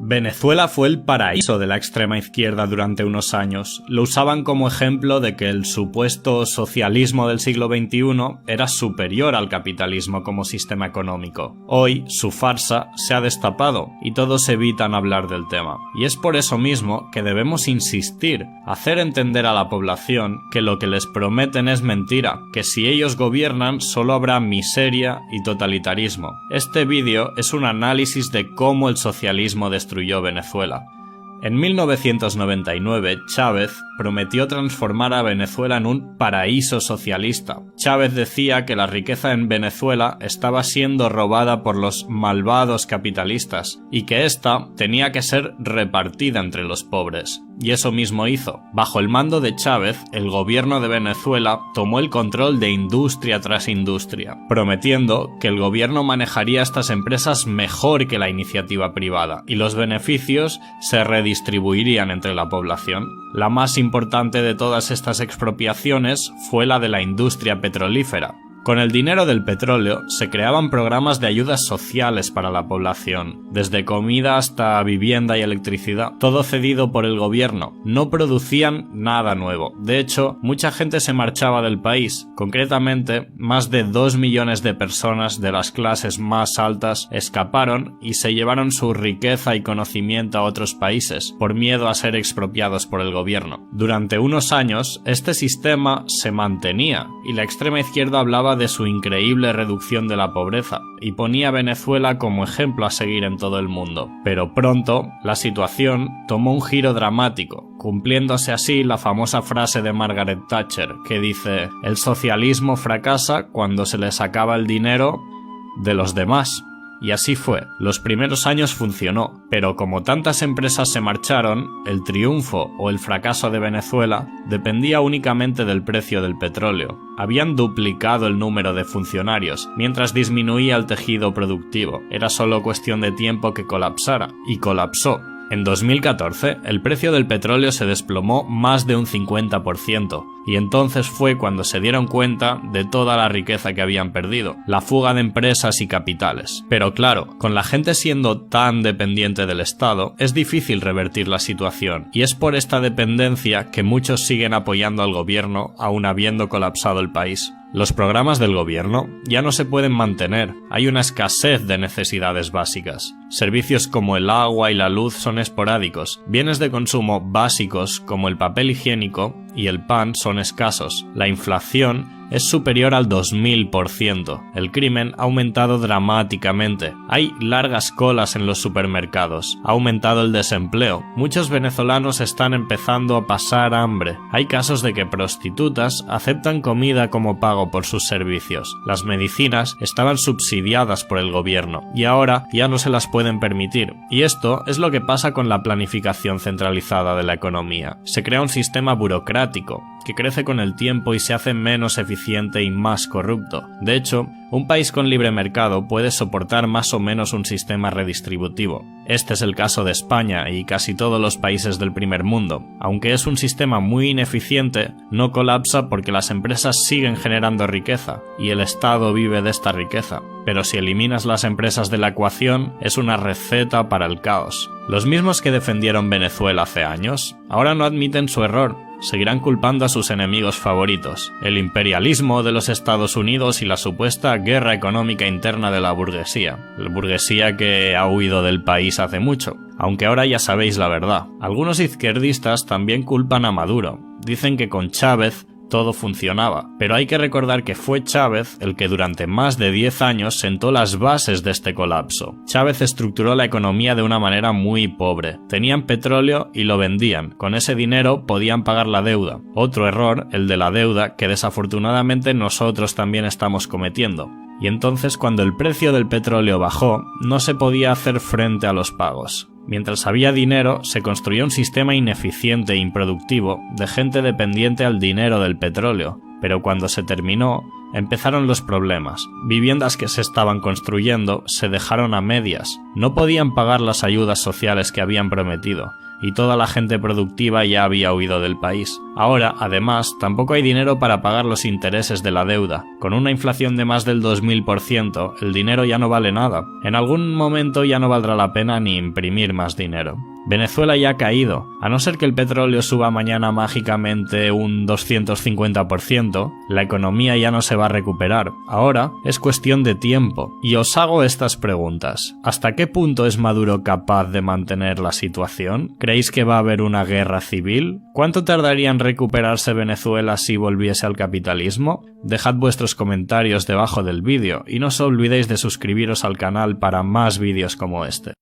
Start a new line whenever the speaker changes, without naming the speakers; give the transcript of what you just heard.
Venezuela fue el paraíso de la extrema izquierda durante unos años. Lo usaban como ejemplo de que el supuesto socialismo del siglo XXI era superior al capitalismo como sistema económico. Hoy, su farsa se ha destapado y todos evitan hablar del tema. Y es por eso mismo que debemos insistir, hacer entender a la población que lo que les prometen es mentira, que si ellos gobiernan solo habrá miseria y totalitarismo. Este vídeo es un análisis de cómo el socialismo destruyó Venezuela. En 1999, Chávez prometió transformar a Venezuela en un paraíso socialista. Chávez decía que la riqueza en Venezuela estaba siendo robada por los malvados capitalistas y que ésta tenía que ser repartida entre los pobres. Y eso mismo hizo. Bajo el mando de Chávez, el gobierno de Venezuela tomó el control de industria tras industria, prometiendo que el gobierno manejaría estas empresas mejor que la iniciativa privada y los beneficios se redistribuirían entre la población. La más importante de todas estas expropiaciones fue la de la industria petrolífera. Con el dinero del petróleo se creaban programas de ayudas sociales para la población, desde comida hasta vivienda y electricidad, todo cedido por el gobierno. No producían nada nuevo. De hecho, mucha gente se marchaba del país. Concretamente, más de 2 millones de personas de las clases más altas escaparon y se llevaron su riqueza y conocimiento a otros países, por miedo a ser expropiados por el gobierno. Durante unos años, este sistema se mantenía y la extrema izquierda hablaba de su increíble reducción de la pobreza y ponía a Venezuela como ejemplo a seguir en todo el mundo. Pero pronto, la situación tomó un giro dramático, cumpliéndose así la famosa frase de Margaret Thatcher que dice: el socialismo fracasa cuando se les acaba el dinero de los demás. Y así fue. Los primeros años funcionó, pero como tantas empresas se marcharon, el triunfo o el fracaso de Venezuela dependía únicamente del precio del petróleo. Habían duplicado el número de funcionarios, mientras disminuía el tejido productivo. Era solo cuestión de tiempo que colapsara, y colapsó. En 2014, el precio del petróleo se desplomó más de un 50%, y entonces fue cuando se dieron cuenta de toda la riqueza que habían perdido, la fuga de empresas y capitales. Pero claro, con la gente siendo tan dependiente del Estado, es difícil revertir la situación, y es por esta dependencia que muchos siguen apoyando al gobierno aun habiendo colapsado el país. Los programas del gobierno ya no se pueden mantener, hay una escasez de necesidades básicas. Servicios como el agua y la luz son esporádicos, bienes de consumo básicos como el papel higiénico y el pan son escasos. La inflación es superior al 2000%. El crimen ha aumentado dramáticamente. Hay largas colas en los supermercados. Ha aumentado el desempleo. Muchos venezolanos están empezando a pasar hambre. Hay casos de que prostitutas aceptan comida como pago por sus servicios. Las medicinas estaban subsidiadas por el gobierno y ahora ya no se las pueden permitir. Y esto es lo que pasa con la planificación centralizada de la economía. Se crea un sistema burocrático que crece con el tiempo y se hace menos eficiente y más corrupto. De hecho, un país con libre mercado puede soportar más o menos un sistema redistributivo. Este es el caso de España y casi todos los países del primer mundo. Aunque es un sistema muy ineficiente, no colapsa porque las empresas siguen generando riqueza y el Estado vive de esta riqueza. Pero si eliminas las empresas de la ecuación, es una receta para el caos. Los mismos que defendieron Venezuela hace años, ahora no admiten su error. Seguirán culpando a sus enemigos favoritos, el imperialismo de los Estados Unidos y la supuesta guerra económica interna de la burguesía que ha huido del país hace mucho, aunque ahora ya sabéis la verdad. Algunos izquierdistas también culpan a Maduro, dicen que con Chávez todo funcionaba, pero hay que recordar que fue Chávez el que durante más de 10 años sentó las bases de este colapso. Chávez estructuró la economía de una manera muy pobre. Tenían petróleo y lo vendían. Con ese dinero podían pagar la deuda. Otro error, el de la deuda, que desafortunadamente nosotros también estamos cometiendo. Y entonces cuando el precio del petróleo bajó, no se podía hacer frente a los pagos. Mientras había dinero, se construyó un sistema ineficiente e improductivo de gente dependiente al dinero del petróleo, pero cuando se terminó, empezaron los problemas. Viviendas que se estaban construyendo se dejaron a medias, no podían pagar las ayudas sociales que habían prometido, y toda la gente productiva ya había huido del país. Ahora, además, tampoco hay dinero para pagar los intereses de la deuda. Con una inflación de más del 2000%, el dinero ya no vale nada. En algún momento ya no valdrá la pena ni imprimir más dinero. Venezuela ya ha caído. A no ser que el petróleo suba mañana mágicamente un 250%, la economía ya no se va a recuperar. Ahora es cuestión de tiempo. Y os hago estas preguntas. ¿Hasta qué punto es Maduro capaz de mantener la situación? ¿Creéis que va a haber una guerra civil? ¿Cuánto tardaría en recuperarse Venezuela si volviese al capitalismo? Dejad vuestros comentarios debajo del vídeo y no os olvidéis de suscribiros al canal para más vídeos como este.